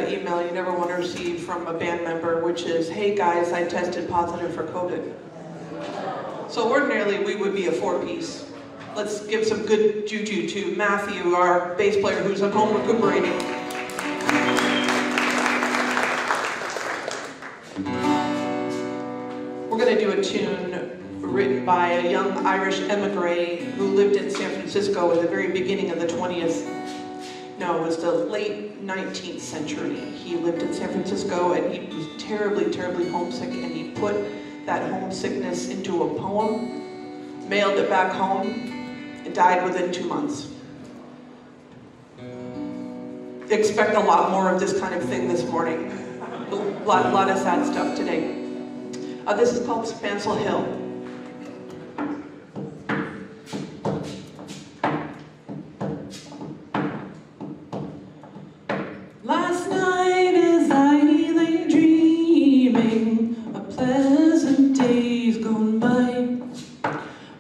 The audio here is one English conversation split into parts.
that email you never want to receive from a band member, which is, hey guys, I tested positive for COVID. So ordinarily we would be a four-piece. Let's give some good juju to Matthew, our bass player who's at home recuperating. We're going to do a tune written by a young Irish emigre who lived in San Francisco at the very beginning of the 20th. No, it was the late 19th century. He lived in San Francisco and he was terribly, terribly homesick, and he put that homesickness into a poem, mailed it back home, and died within 2 months. Expect a lot more of this kind of thing this morning. A lot of sad stuff today. This is called Spancel Hill. Last night as I lay dreaming of pleasant days gone by,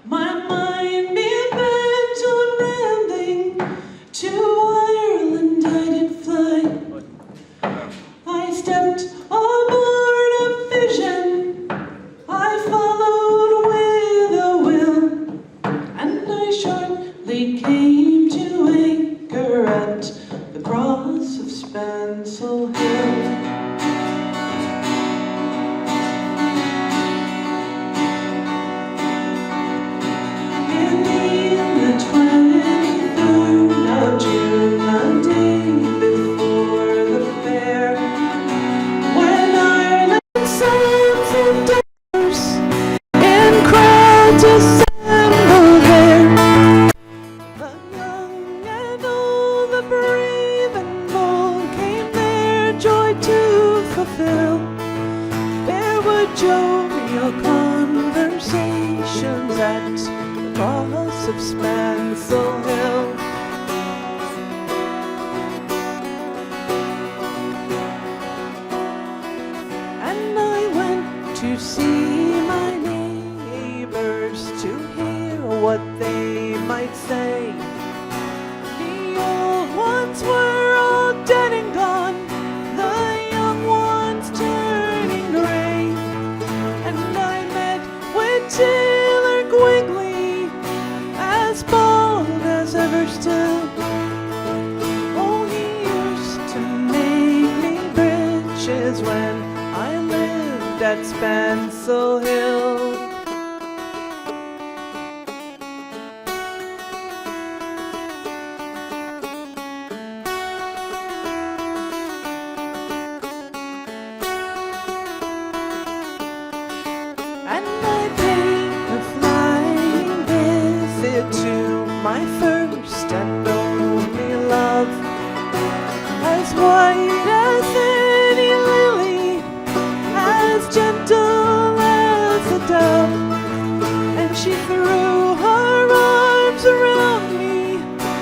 my mind being bent on rambling to Ireland I did fly. I stepped aboard a vision, I followed with a will, and I shortly came to anchor at the cross of Spancel Hill. There were jovial conversations at the cross of Spancel Hill. And I went to see my neighbors to hear what they might say. The old ones were all dead and gone, the young ones turning gray. And I met with Taylor Quigley, as bald as ever stood. Oh, he used to make me breeches when I lived at Spancel Hill. And I paid a flying visit to my first and only love, as white as any lily, as gentle as a dove. And she threw her arms around me.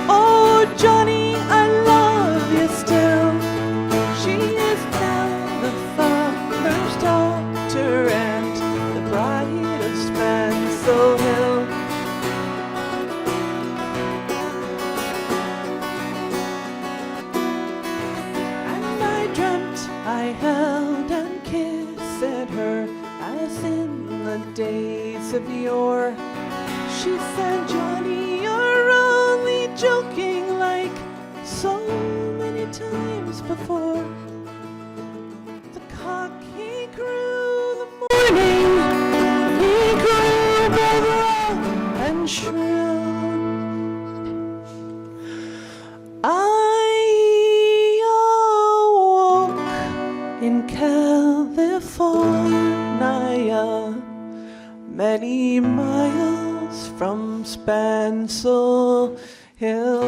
Oh, Johnny, I love you still. She is now the farmer's daughter and the bride of Spancel Hill. And I dreamt I held and kissed her as in the days of yore. She said, Johnny, you're only joking, like so many times before. The cock he crew the morning, he grew both low and shrill. I awoke in California, many miles from Spancel Hill.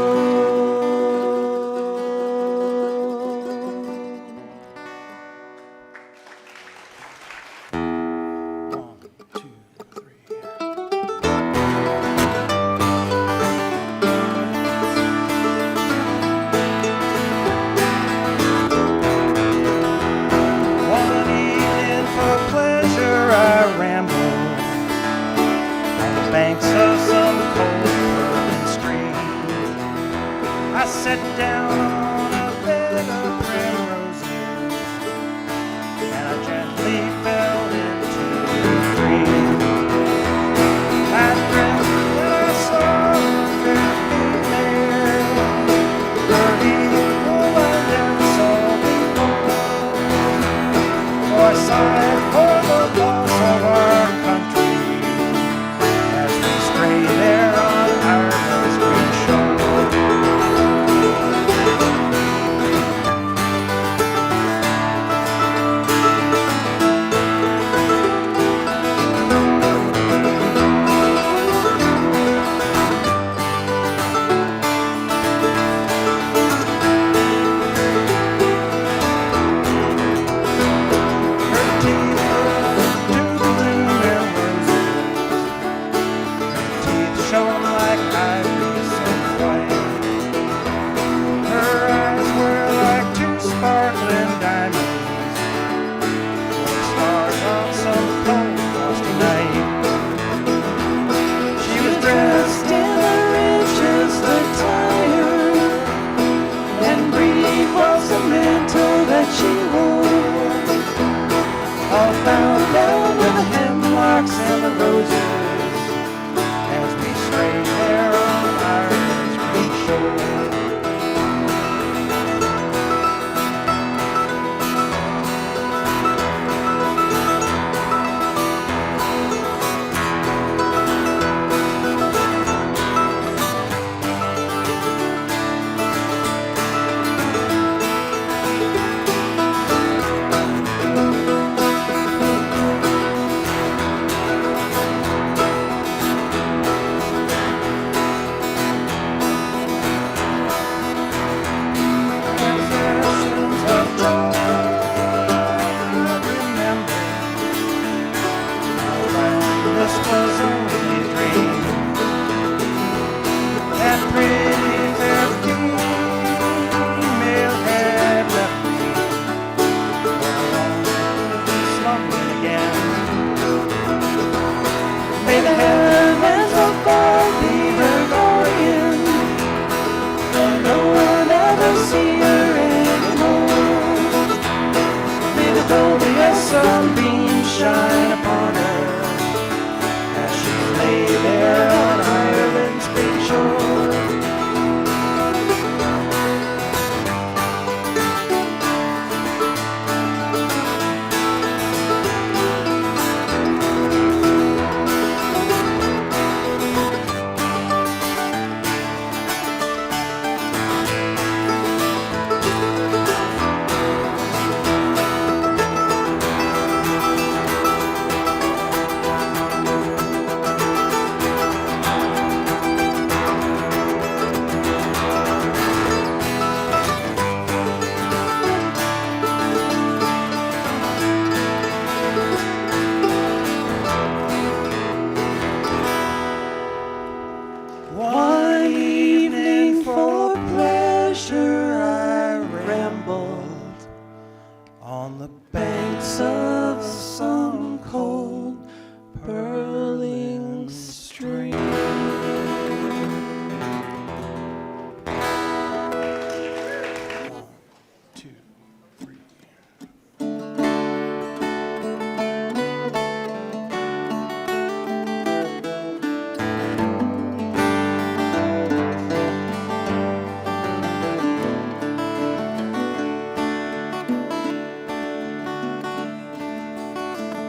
fight for the loss of our country as we stray there on Ireland's green shore.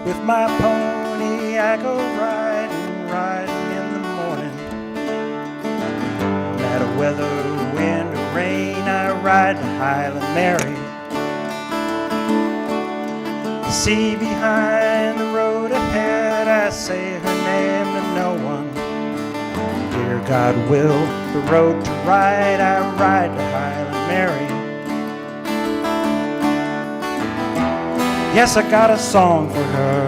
With my pony I go riding, riding in the morning. No matter weather, wind or rain, I ride to Highland Mary. The sea behind, the road ahead, I say her name to no one. Dear God will, the road to ride, I ride to Highland Mary. Yes, I got a song for her.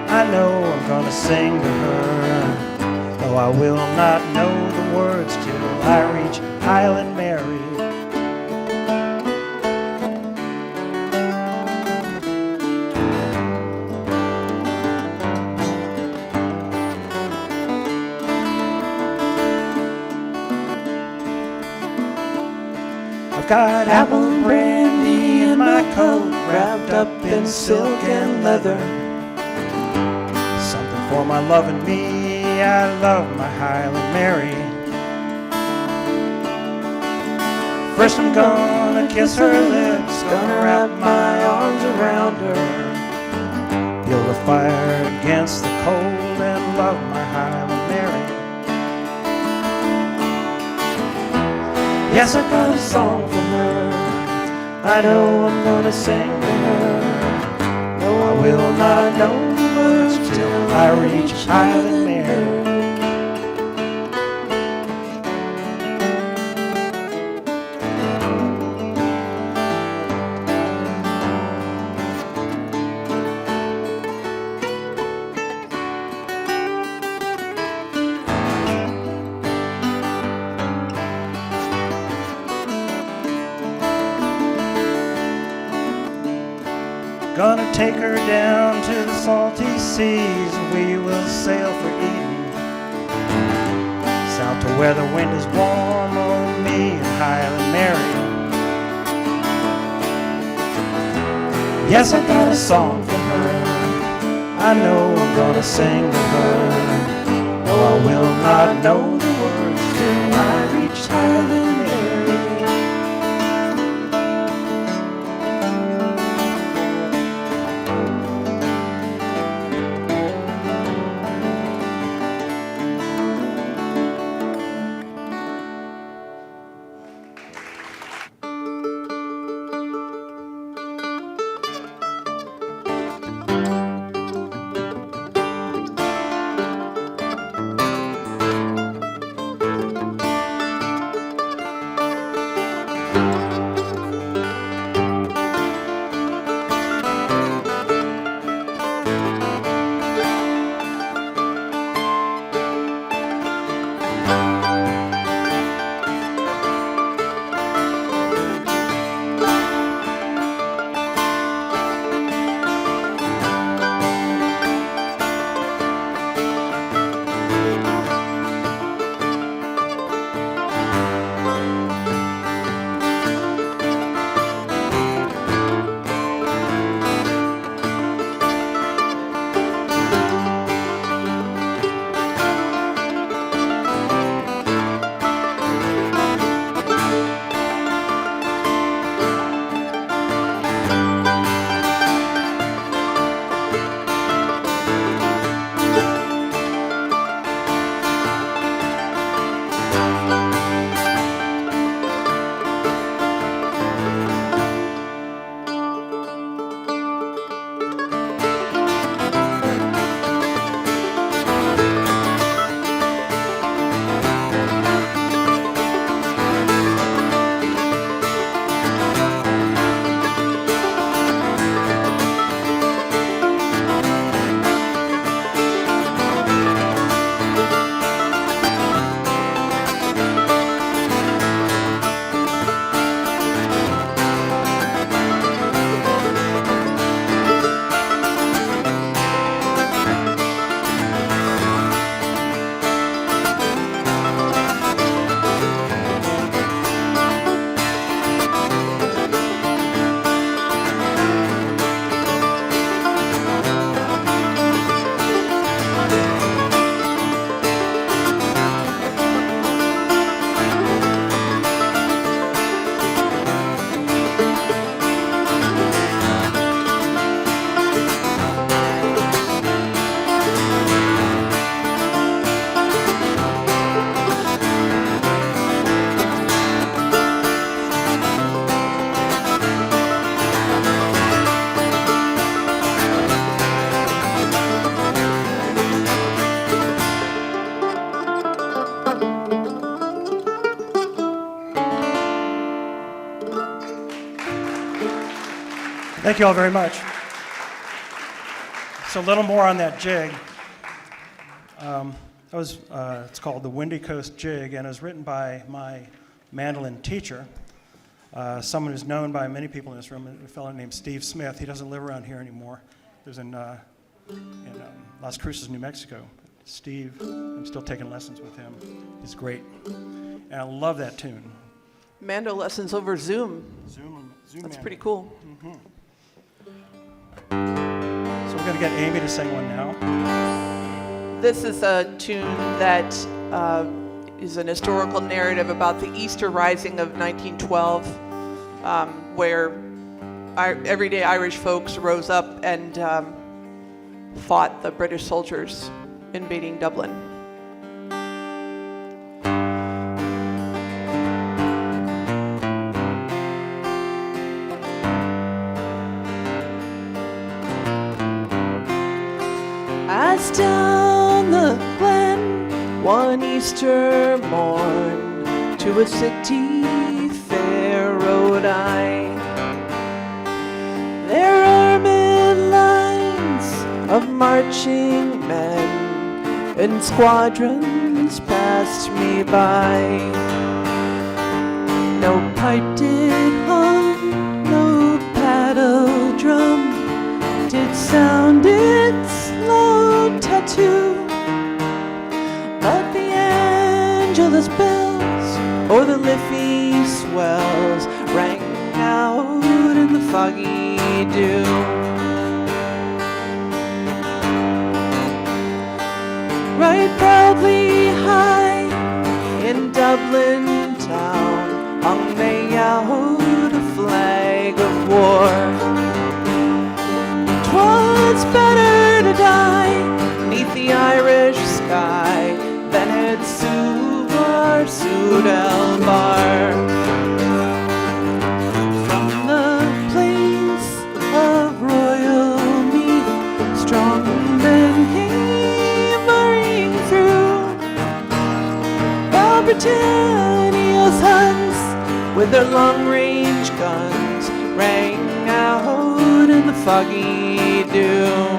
I know I'm gonna sing to her, though I will not know the words till I reach Highland Mary. I've got apple brandy in my coat, wrapped up in silk and leather. Something for my love and me, I love my Highland Mary. First I'm gonna kiss her lips, gonna wrap my arms around her. build a fire against the cold and love my Highland Mary. Yes, I got a song for her. I know I'm gonna sing to her. No, I will not know the words till I reach Highland Mary. Gonna take her down to the salty seas. We will sail for Eden, south to where the wind is warm. Oh, me and Highland Mary. Yes, I got a song for her. I know I'm gonna sing to her. No, I will not know the words till I reach Highland Mary. Thank you all very much. So a little more on that jig. It's called the Windy Coast Jig, and it was written by my mandolin teacher, someone who's known by many people in this room, a fellow named Steve Smith. He doesn't live around here anymore. He lives in Las Cruces, New Mexico. Steve, I'm still taking lessons with him. He's great. And I love that tune. Mando lessons over Zoom. Zoom That's Mando. pretty cool. Mm-hmm. So we're going to get Amy to sing one now. This is a tune that is an historical narrative about the Easter Rising of 1912, where everyday Irish folks rose up and fought the British soldiers invading Dublin. As down the glen one Easter morn to a city fair rode I. Their armed lines of marching men in squadrons passed me by. No pipe did hum, no paddle drum did sound its low tattoo, but the Angelus bells o'er the Liffey swells rang out in the foggy dew. Right proudly high in Dublin town hung they out a flag of war. 'Twas better to die neath the Irish sky than at Suvar Sudel Bar. From the plains of royal Meath, strong men came hurrying through, while Britannia's huns with their long-range guns rang out in the foggy dew.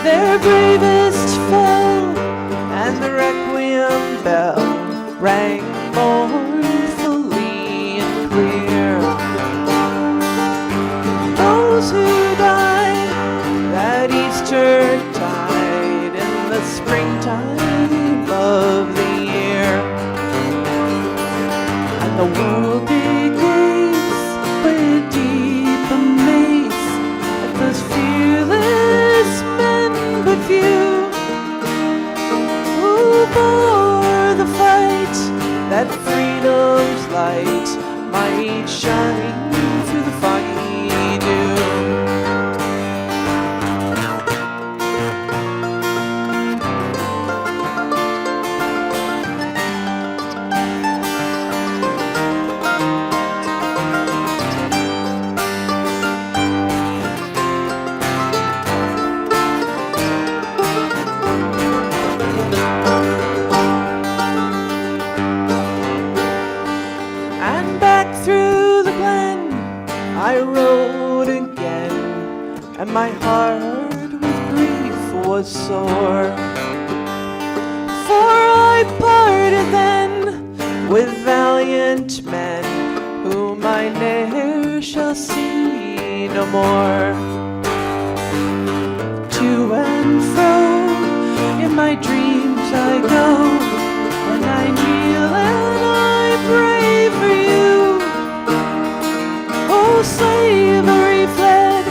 Their bravest fell, and the requiem bell rang mournfully and clear. Those who died that Easter tide in the springtime of the year, and the world did gaze with deep amaze at those fearless men but few who bore the fight that freedom's light might shine through the foggy dew. I rode again, and my heart with grief was sore. For I parted then with valiant men, whom I ne'er shall see no more. To and fro in my dreams I go, when I kneel and I pray for you. Oh, slavery fled,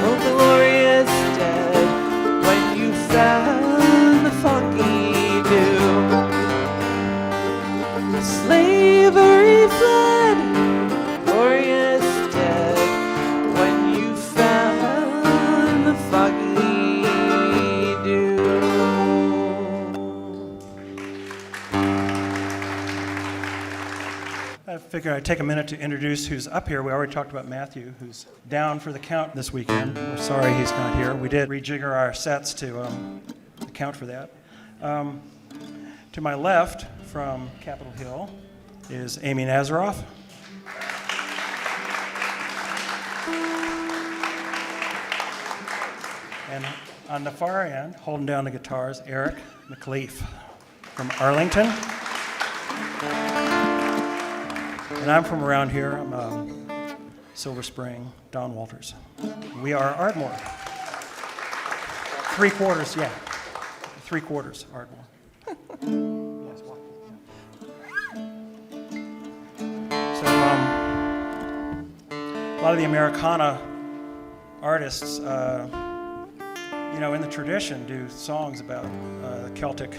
oh, glorious dead, when you fell in the foggy dew. Slavery fled, glorious dead, when you fell in the foggy dew. I figure I'd take a minute to introduce who's up here. We already talked about Matthew, who's down for the count this weekend. We're sorry he's not here. We did rejigger our sets to account for that. To my left, from Capitol Hill, is Amy Nazaroff. And on the far end, holding down the guitars, Eric McLeaf from Arlington. And I'm from around here. I'm Silver Spring, Don Walters. We are Ardmore. 3/4, yeah. 3/4 Ardmore. Yes, walk. a lot of the Americana artists, in the tradition, do songs about the Celtic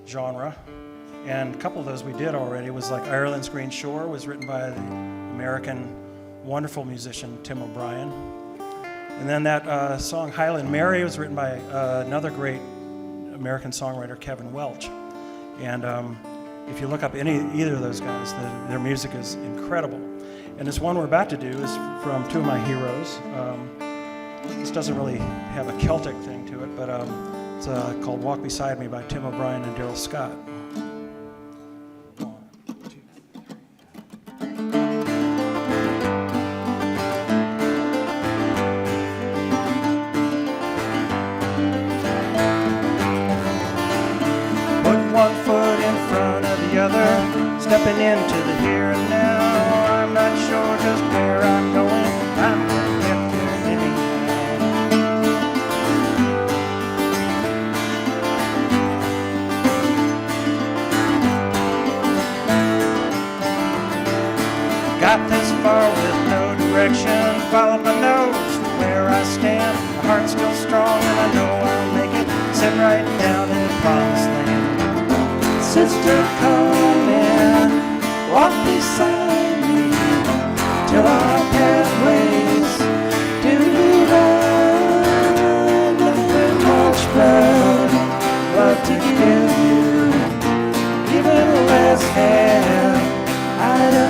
genre. And a couple of those we did already. It was like Ireland's Green Shore was written by the American wonderful musician Tim O'Brien. And then that song Highland Mary was written by another great American songwriter, Kevin Welch. And if you look up either of those guys, their music is incredible. And this one we're about to do is from two of my heroes. This doesn't really have a Celtic thing to it, but it's called Walk Beside Me by Tim O'Brien and Daryl Scott. Stepping into the here and now, I'm not sure just where I'm going. I'm gonna get there anyhow. Got this far with no direction, followed my nose to where I stand. My heart's still strong and I know I'll make it. Sit right down in the promised land. Sister, come and walk beside me till our pathways do divide. Nothing much but love to give you, even less have I to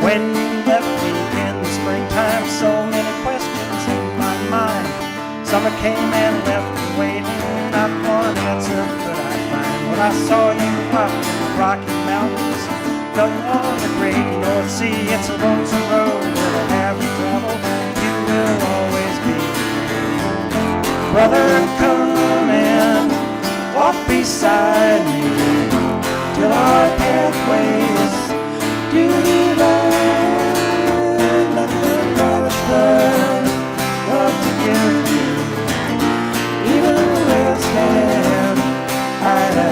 When you left me in the springtime, so many questions in my mind. Summer came and left me waiting, not one answer could I find. When I saw you up in the Rocky Mountains, felt you on the great North Sea. It's a lonesome road that I have to travel, you will always be. Brother, come and walk beside me till our pathways do divide. Nothing much but love to give you, even less than I to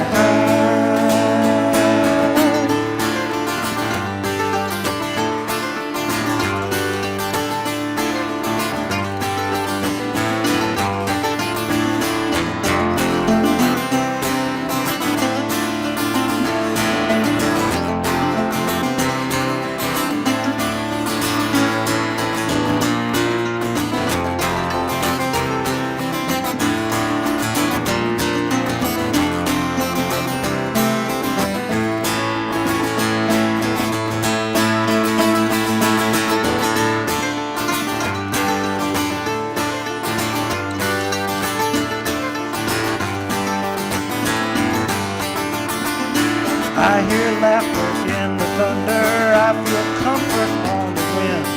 I hear laughter in the thunder, I feel comfort on the wind.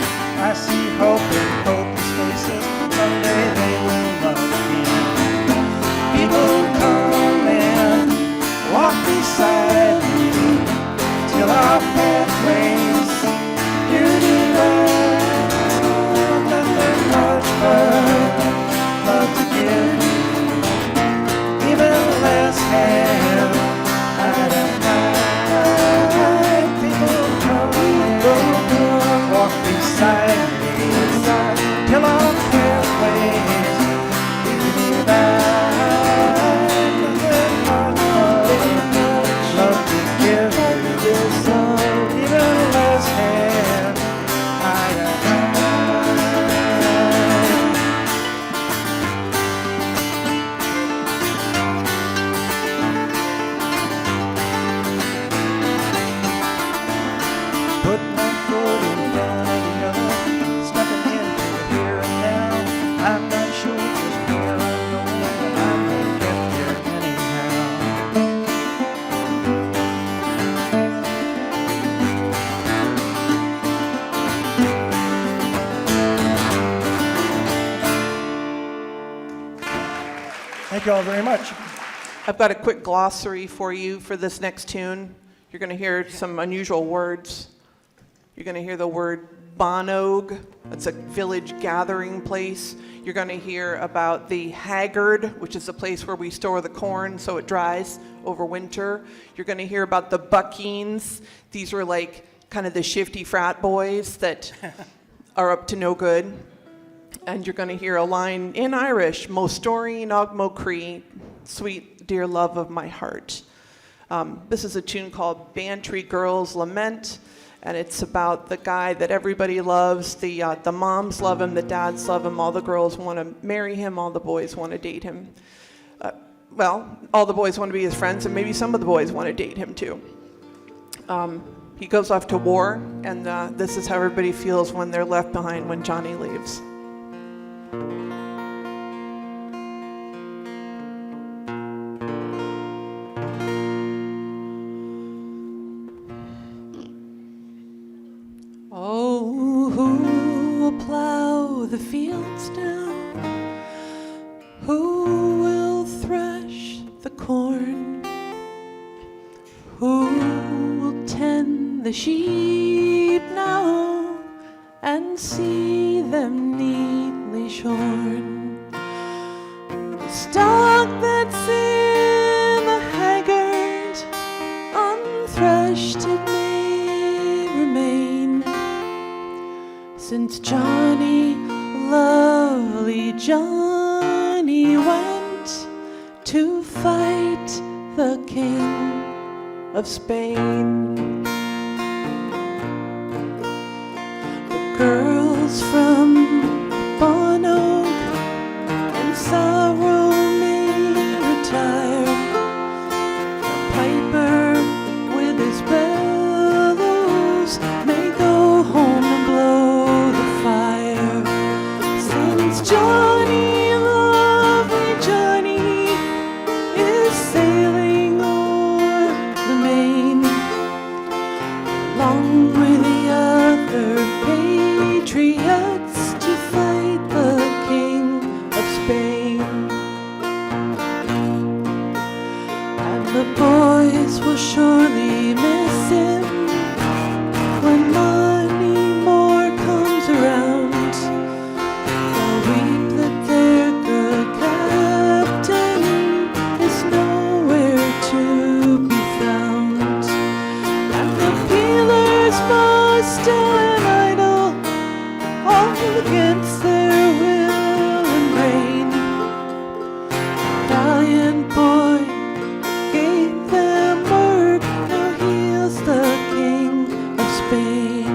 I see hope in hopeless faces, someday they will love again. People come and walk beside me till our pathways do divide. Nothing much but love to give you, even less have I to walk beside me till our pathways do divide. Nothing much love to give you, even less have I to put my foot in front of the other, stepping into the here and now. I'm not sure just where I'm going, but I'm gonna get there anyhow. Thank you all very much. I've got a quick glossary for you for this next tune. You're going to hear some unusual words. You're going to hear the word Bonog. It's a village gathering place. You're going to hear about the Haggard, which is a place where we store the corn so it dries over winter. You're going to hear about the Buckines. These are like kind of the shifty frat boys that are up to no good. And you're going to hear a line in Irish, Mo Story Nog Mo Cree, sweet dear love of my heart. This is a tune called Bantry Girls Lament, and it's about the guy that everybody loves. The moms love him, the dads love him, all the girls want to marry him, all the boys want to date him. Well, all the boys want to be his friends, and maybe some of the boys want to date him too. He goes off to war, and this is how everybody feels when they're left behind when Johnny leaves. Oh, who will plow the fields now? Who will thresh the corn? Who will tend the sheep now and see them neatly shorn? The stock that's in the haggard, unthreshed it may remain, since Johnny, lovely Johnny, went to fight the King of Spain. The girls from Bonog and sorrow may retire. The piper with his bellows may go home and blow the fire, since Johnny, lovely Johnny, is sailing o'er the main, along with the other patriots to fight the King of Spain. And the boys will surely miss him when money more comes around. They'll weep that their good captain is nowhere to be found, and the peelers must stand idle, all against their will and rein. Valiant boy gave them word, now heals the King of Spain.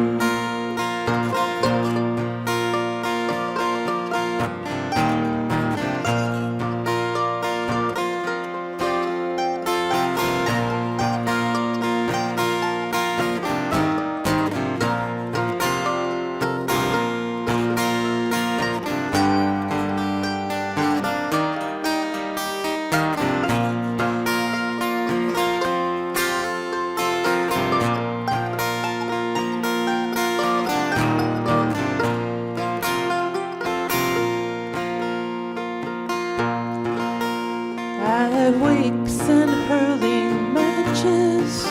At wakes and hurling matches,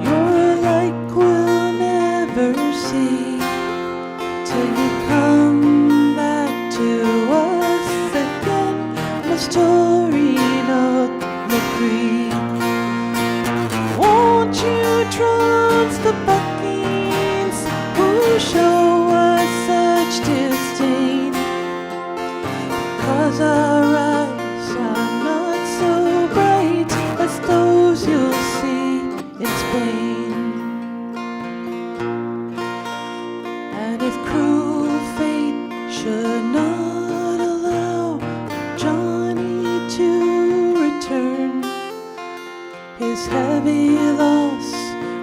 your like we'll never see, till you come back to us again, my story Nog McCree. Won't you trust the Buckines who show us such disdain? 'Cause our eyes are not so bright as those you'll see in Spain. And if cruel fate should not allow Johnny to return, his heavy loss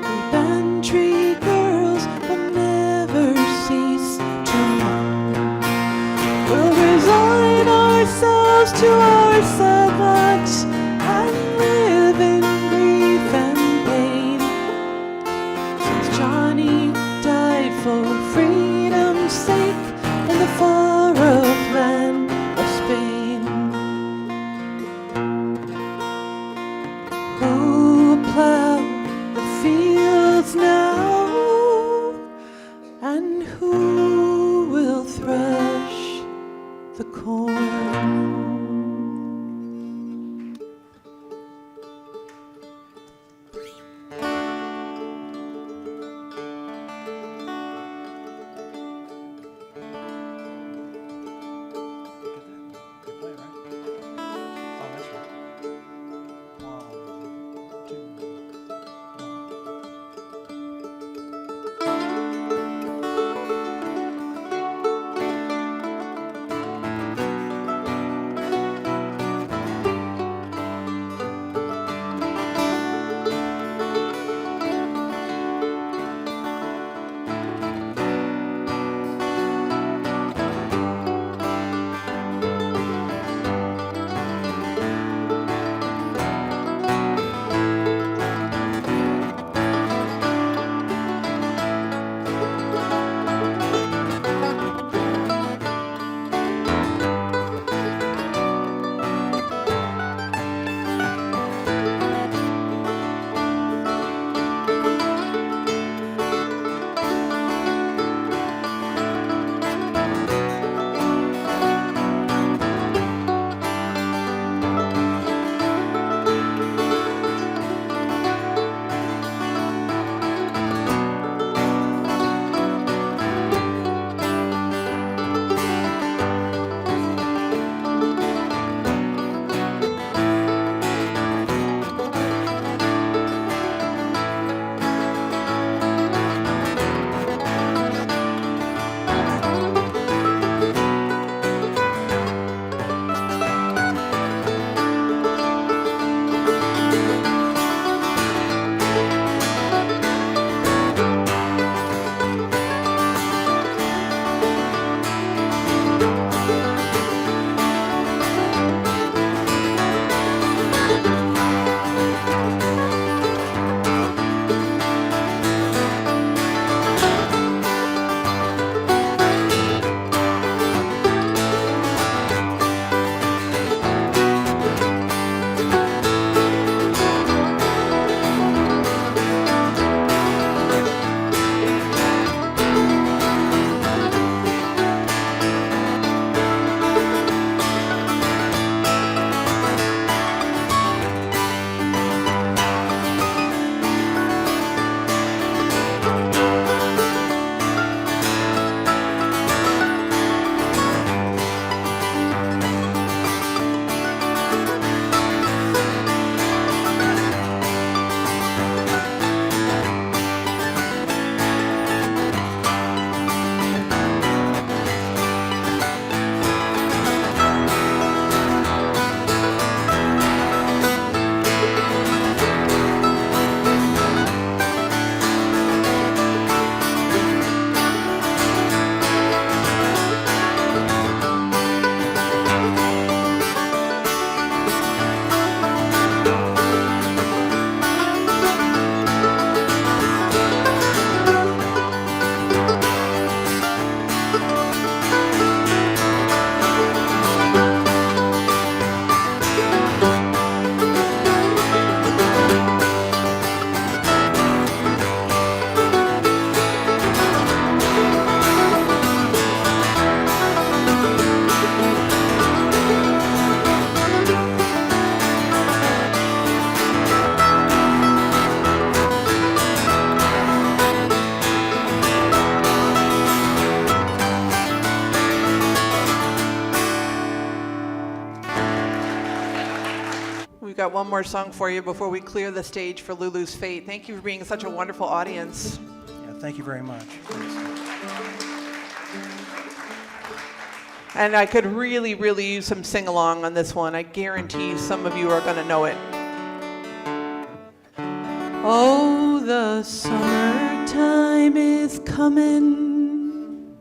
we Bantry girls will never cease to mourn. We'll resign ourselves to our sad lot and live in grief and pain, since Johnny died for freedom's sake in the far-off land of Spain. Who will plow the fields now, and who one more song for you before we clear the stage for Lulu's Fate. Thank you for being such a wonderful audience. Yeah, thank you very much. And I could really, really use some sing-along on this one. I guarantee you some of you are going to know it. Oh, the summertime is coming.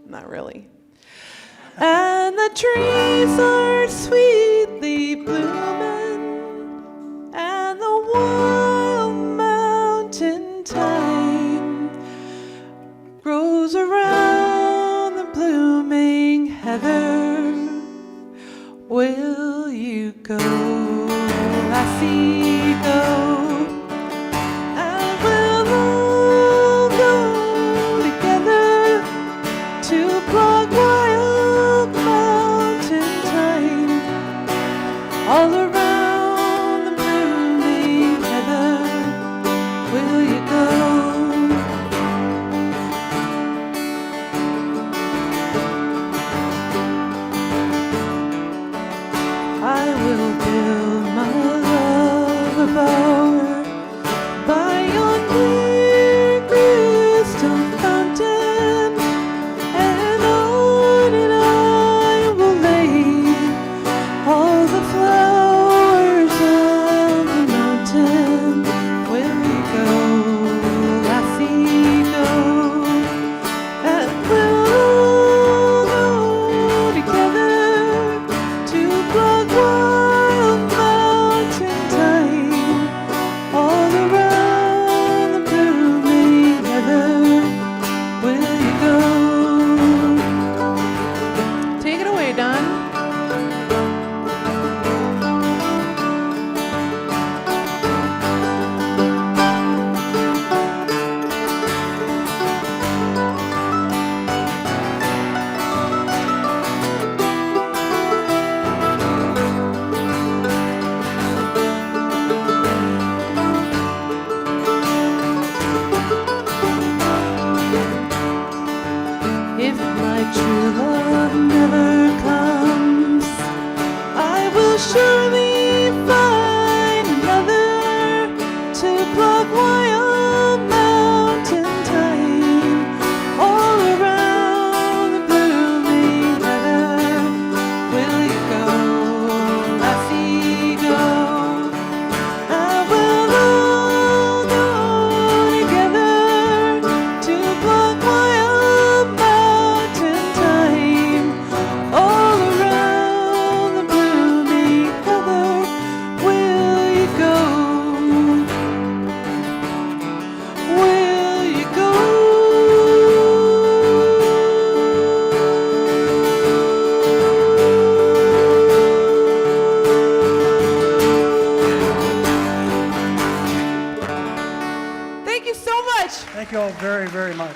Not really. And the trees are sweetly blooming, and the wild mountain thyme grows around the blooming heather. Will you go, lassie, go? And we'll all go together to pluck wild mountain thyme all around the blooming heather. Will you go? I will build my love a bower by yonder crystal fountain, and on it I will lay all the flowers of the mountain. Will you go, lassie, go? And we'll all go together to pluck wild mountain thyme all around the blooming heather. Will you go? Take it away, Don. If my true love never comes, I will surely find another to pluck wild mountain thyme all around the blooming heather. Will you go, lassie, go? And we'll all go together to pluck wild mountain thyme all around the blooming heather. Will you go? Will you go? Thank you so much. Thank you all very, very much.